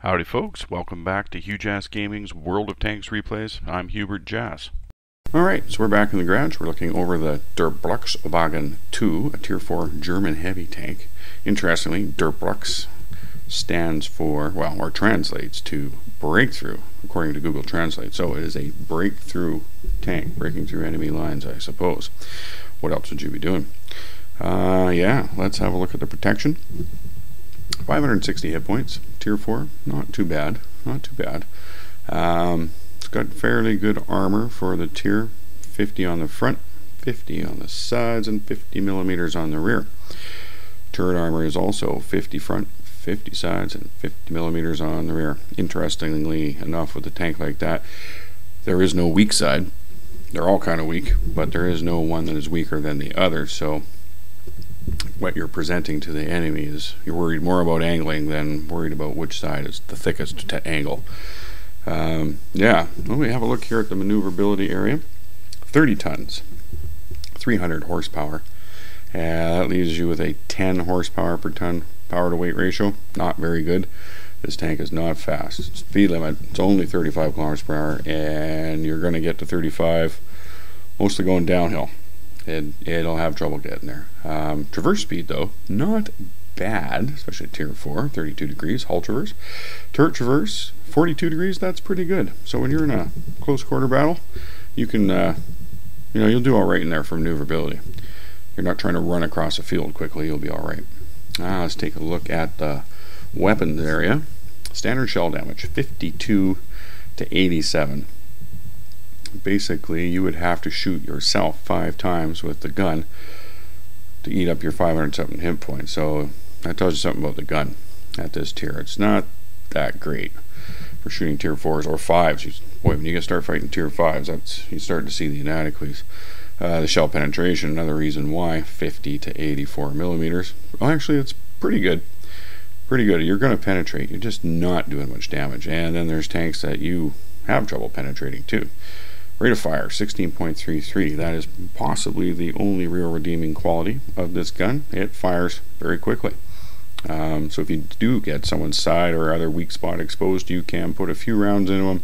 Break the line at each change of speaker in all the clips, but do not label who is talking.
Howdy folks, welcome back to Huge Ass Gaming's World of Tanks replays. I'm Hubert Jass. Alright, so we're back in the garage. We're looking over the D.W.2, a Tier 4 German heavy tank. Interestingly, D.W. stands for, well, or translates to breakthrough, according to Google Translate. So it is a breakthrough tank, breaking through enemy lines, I suppose. What else would you be doing? Yeah, let's have a look at the protection. 560 hit points, Tier 4, not too bad, not too bad. It's got fairly good armor for the tier, 50 on the front, 50 on the sides, and 50 millimeters on the rear. Turret armor is also 50 front, 50 sides, and 50 millimeters on the rear. Interestingly enough, with a tank like that, there is no weak side. They're all kind of weak, but there is no one that is weaker than the other, so what you're presenting to the enemy is you're worried more about angling than worried about which side is the thickest to angle. Yeah, let me have a look here at the maneuverability area. 30 tons, 300 horsepower. That leaves you with a 10 horsepower per ton power to weight ratio. Not very good. This tank is not fast. Speed limit, it's only 35 kilometers per hour, and you're going to get to 35 mostly going downhill. It'll have trouble getting there. Traverse speed, though, not bad, especially at Tier 4, 32 degrees, hull traverse. Turret traverse, 42 degrees, that's pretty good. So when you're in a close quarter battle, you can, you'll do all right in there for maneuverability. You're not trying to run across a field quickly, you'll be all right. Let's take a look at the weapons area. Standard shell damage, 52 to 87. Basically, you would have to shoot yourself 5 times with the gun to eat up your 507 hit points. So that tells you something about the gun at this tier. It's not that great for shooting Tier 4s or 5s. Boy, when you get start fighting Tier 5s, you start to see the inadequacies. The shell penetration, another reason why, 50 to 84 millimeters. Well, actually, it's pretty good. Pretty good. You're going to penetrate. You're just not doing much damage. And then there's tanks that you have trouble penetrating too. Rate of fire, 16.33. That is possibly the only real redeeming quality of this gun. It fires very quickly. So if you do get someone's side or other weak spot exposed, you can put a few rounds into them,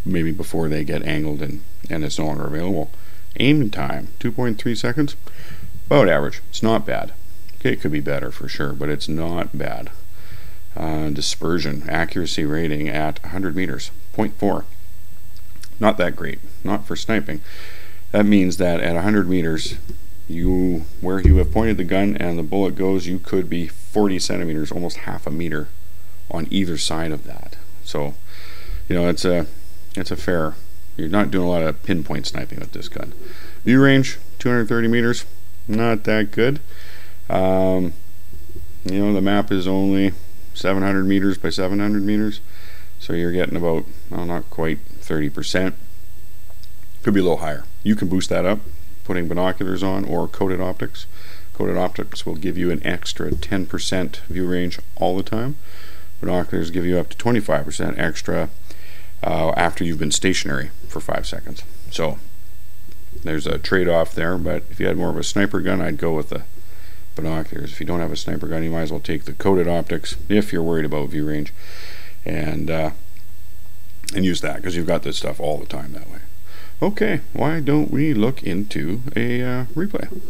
maybe before they get angled and it's no longer available. Aim time, 2.3 seconds. About average. It's not bad. Okay, it could be better for sure, but it's not bad. Dispersion, accuracy rating at 100 meters, 0.4. Not that great, not for sniping. That means that at 100 meters, where you have pointed the gun and the bullet goes, you could be 40 centimeters, almost half a meter on either side of that. So, it's a fair, you're not doing a lot of pinpoint sniping with this gun. View range, 230 meters, not that good. The map is only 700 meters by 700 meters. So you're getting about, well, not quite 30%. Could be a little higher. You can boost that up, putting binoculars on or coated optics. Coated optics will give you an extra 10% view range all the time. Binoculars give you up to 25% extra after you've been stationary for 5 seconds. So there's a trade-off there, but if you had more of a sniper gun, I'd go with the binoculars. If you don't have a sniper gun, you might as well take the coated optics if you're worried about view range. And use that, because you've got this stuff all the time that way. Okay, why don't we look into a replay?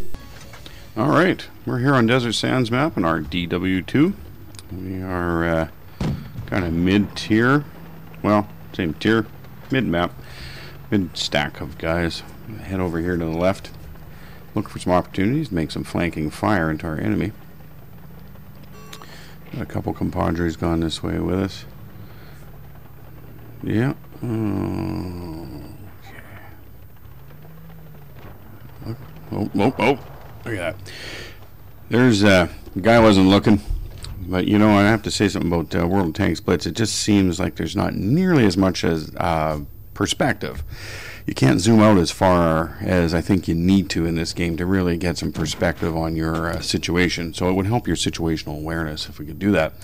Alright, we're here on Desert Sands map in our D.W.2. We are kind of mid-tier, well, same tier, mid-map, mid-stack of guys. Head over here to the left, look for some opportunities to make some flanking fire into our enemy. Got a couple compadres gone this way with us. Yeah. Okay. Oh, look at that. There's the guy wasn't looking, but I have to say something about World of Tanks BLITZ. It just seems like there's not nearly as much as perspective. You can't zoom out as far as I think you need to in this game to really get some perspective on your situation. So it would help your situational awareness if we could do that.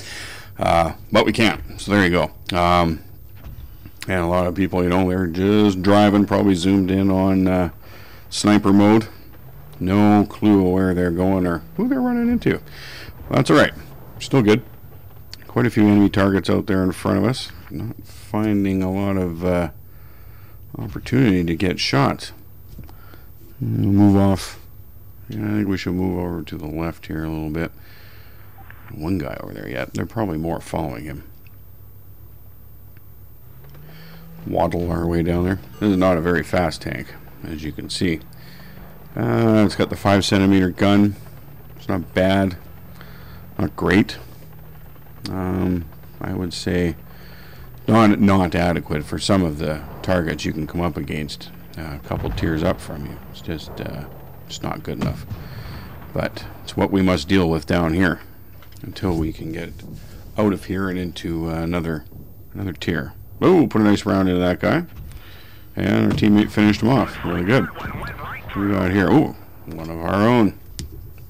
But we can't. So there you go. And a lot of people, they're just driving, probably zoomed in on sniper mode. No clue where they're going or who they're running into. Well, that's all right. Still good. quite a few enemy targets out there in front of us. Not finding a lot of opportunity to get shots. We'll move off. Yeah, I think we should move over to the left here a little bit. One guy over there yet. They're probably more following him. Waddle our way down there. This is not a very fast tank, as you can see. It's got the 5cm gun. It's not bad. Not great. I would say not adequate for some of the targets you can come up against a couple tiers up from you. It's just not good enough. But it's what we must deal with down here until we can get out of here and into another tier. Oh, put a nice round into that guy. And our teammate finished him off. Really good. What do we got here? Oh, one of our own.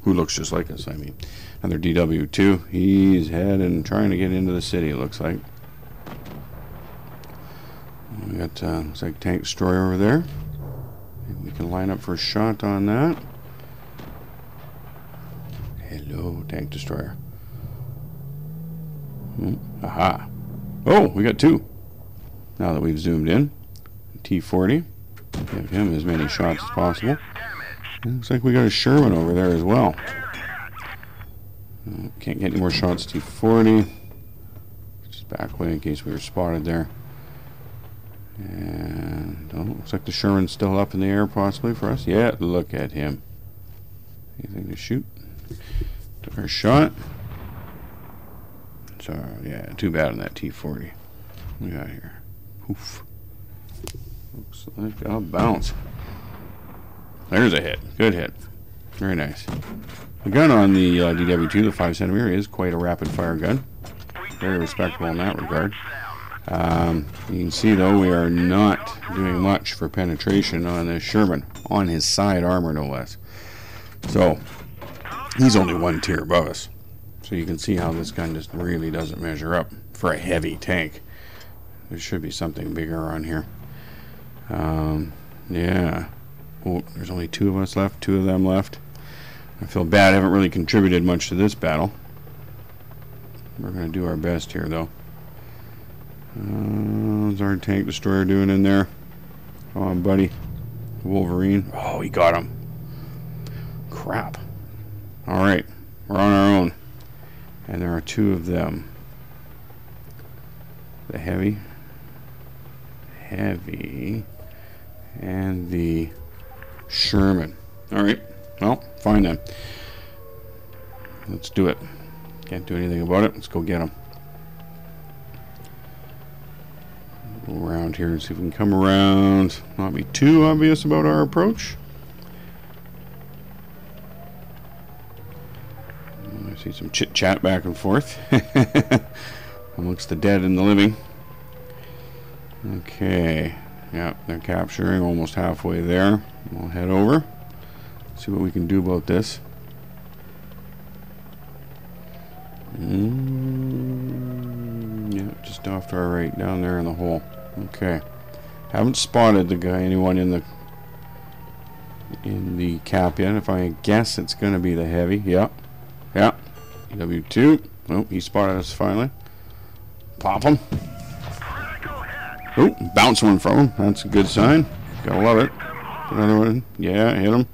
Who looks just like us, I mean. Another D.W.2. He's heading, trying to get into the city, it looks like. We got, looks like tank destroyer over there. Maybe we can line up for a shot on that. Hello, tank destroyer. Aha. Oh, we got two. Now that we've zoomed in. T-40. Give him as many shots as possible. It looks like we got a Sherman over there as well. Can't get any more shots. T-40. Just back away in case we were spotted there. And oh, looks like the Sherman's still up in the air possibly for us. Yeah, look at him. Anything to shoot? Took our shot. So yeah, too bad on that T-40. What we got here? Oof. Looks like a bounce. There's a hit. Good hit. Very nice. The gun on the D.W.2, the 5cm, is quite a rapid fire gun. Very respectable in that regard. You can see though we are not doing much for penetration on this Sherman, on his side armor no less. So he's only one tier above us. So you can see how this gun just really doesn't measure up for a heavy tank. There should be something bigger on here. Yeah. Oh, there's only two of us left, two of them left. I feel bad, I haven't really contributed much to this battle. We're going to do our best here though. What's our tank destroyer doing in there? Come on, buddy. Wolverine. Oh, he got him. Crap. Alright, we're on our own. And there are two of them. The heavy, and the Sherman. Alright, well, fine then. Let's do it. Can't do anything about it. Let's go get them. Go around here and see if we can come around. Not be too obvious about our approach. I see some chit chat back and forth amongst the dead and the living. Okay, yeah, they're capturing, almost halfway there. We'll head over, see what we can do about this. Yeah, just off to our right, down there in the hole. Okay, haven't spotted the guy, anyone in the cap yet. If I guess, it's going to be the heavy. Yeah, D.W.2. Oh, he spotted us finally. Pop him. Oh, bounce one from him. That's a good sign. Gotta love it. Another one. Yeah, hit him.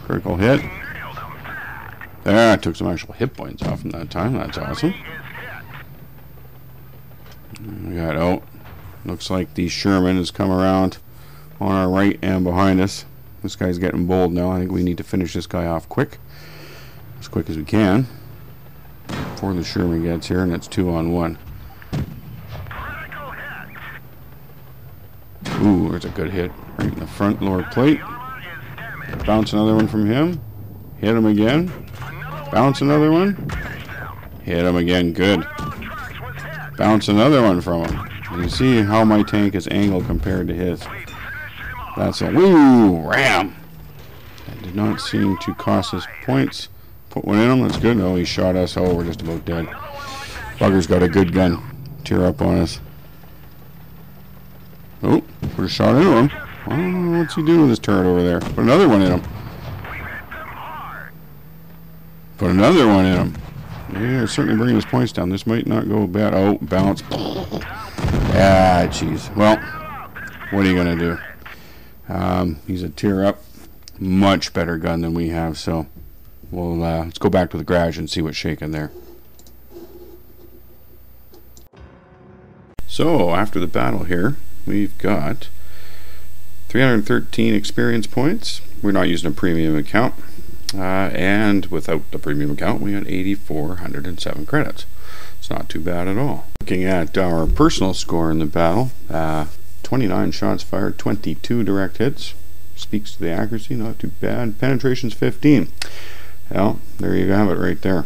Critical hit. There, I took some actual hit points off him that time. That's awesome. We got, oh, looks like the Sherman has come around on our right and behind us. This guy's getting bold now. I think we need to finish this guy off quick. As quick as we can. Before the Sherman gets here, and it's 2-on-1. Ooh, there's a good hit right in the front lower plate. Bounce another one from him. Hit him again. Bounce another one. Hit him again. Good. Bounce another one from him. You see how my tank is angled compared to his. That's a woo ram. That did not seem to cost us points. Put one in him. That's good. No, he shot us. Oh, we're just about dead. Bugger's got a good gun. Tear up on us. Oh, put a shot into him. Oh, what's he doing with his turret over there? Put another one in him. Put another one in him. Yeah, certainly bringing his points down. This might not go bad. Oh, bounce. Ah, jeez. Well, what are you going to do? He's a tier up. Much better gun than we have, so we'll let's go back to the garage and see what's shaking there. So, after the battle here, we've got 313 experience points. We're not using a premium account. And without the premium account, we had 8,407 credits. It's not too bad at all. Looking at our personal score in the battle, 29 shots fired, 22 direct hits. Speaks to the accuracy, not too bad. Penetrations 15. Well, there you have it right there.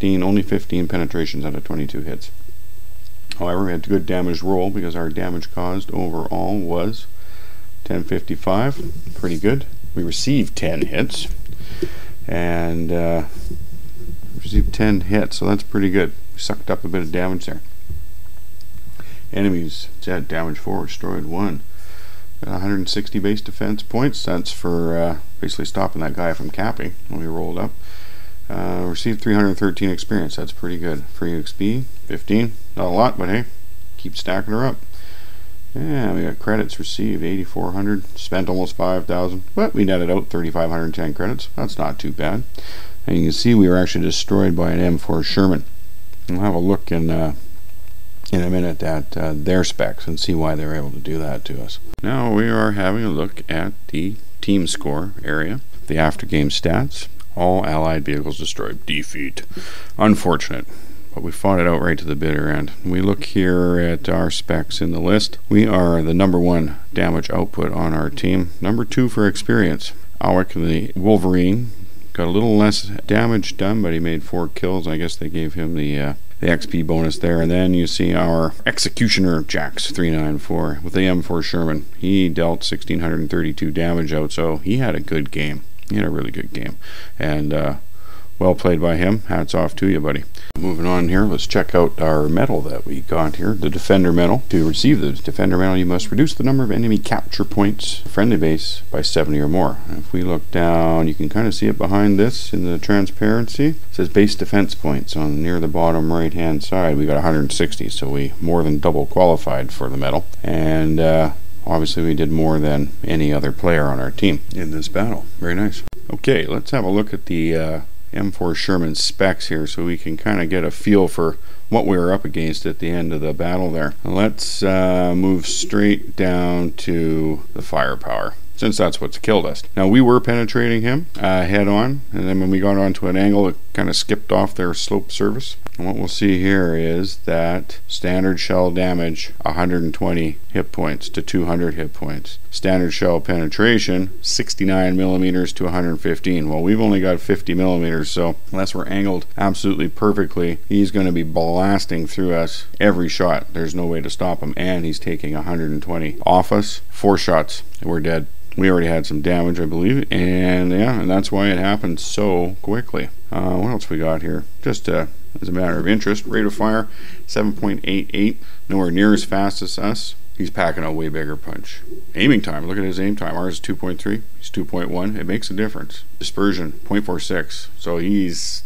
Only 15 penetrations out of 22 hits. However, we had a good damage roll because our damage caused overall was 1055. Pretty good. We received 10 hits. And received 10 hits, so that's pretty good. We sucked up a bit of damage there. Enemies, dead, damage 4, destroyed 1. 160 base defense points. That's for basically stopping that guy from capping when we rolled up. Received 313 experience. That's pretty good. Free XP 15. Not a lot, but hey, keep stacking her up. Yeah, we got credits received 8,400. Spent almost 5,000, but we netted out 3,510 credits. That's not too bad. And you can see we were actually destroyed by an M4 Sherman. We'll have a look in a minute at their specs and see why they were able to do that to us. Now we are having a look at the team score area, the after game stats. All allied vehicles destroyed. Defeat. Unfortunate, but we fought it out right to the bitter end. We look here at our specs in the list. We are the #1 damage output on our team. #2 for experience. Alec, the Wolverine, got a little less damage done, but he made 4 kills. I guess they gave him the XP bonus there. And then you see our Executioner Jax 394 with the M4 Sherman. He dealt 1,632 damage out, so he had a good game. He had a really good game. And well played by him. Hats off to you, buddy. Moving on here, let's check out our medal that we got here, the Defender medal. To receive the Defender medal, you must reduce the number of enemy capture points friendly base by 70 or more. If we look down, you can kind of see it behind this in the transparency. It says base defense points on near the bottom right hand side. We got 160, so we more than double qualified for the medal. And obviously we did more than any other player on our team in this battle. Very nice. Okay, let's have a look at the M4 Sherman specs here so we can kind of get a feel for what we were up against at the end of the battle there. Let's move straight down to the firepower, since that's what's killed us. Now we were penetrating him head on, and then when we got onto an angle it kind of skipped off their slope surface. And what we'll see here is that standard shell damage 120 hit points to 200 hit points. Standard shell penetration 69 millimeters to 115. Well, we've only got 50 millimeters, so unless we're angled absolutely perfectly, he's going to be blasting through us every shot. There's no way to stop him, and he's taking 120 off us. 4 shots, we're dead. We already had some damage, I believe, and yeah, and that's why it happened so quickly. What else we got here? Just as a matter of interest, rate of fire 7.88, nowhere near as fast as us. He's packing a way bigger punch. Aiming time, look at his aim time. Ours is 2.3, he's 2.1. It makes a difference. Dispersion 0.46, so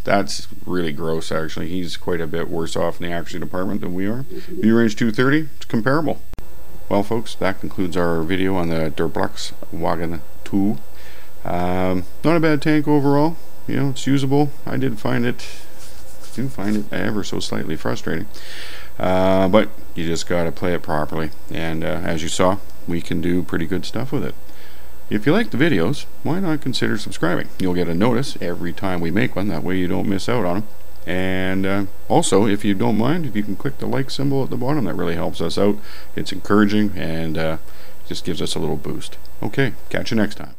that's really gross actually. He's quite a bit worse off in the accuracy department than we are. View range 230, it's comparable. Well folks, that concludes our video on the D.W.2. Not a bad tank overall. You know, it's usable. I do find it ever so slightly frustrating. But you just got to play it properly. And as you saw, we can do pretty good stuff with it. If you like the videos, why not consider subscribing? You'll get a notice every time we make one. That way you don't miss out on them. And also, if you don't mind, if you can click the like symbol at the bottom, that really helps us out. It's encouraging and just gives us a little boost. Okay, catch you next time.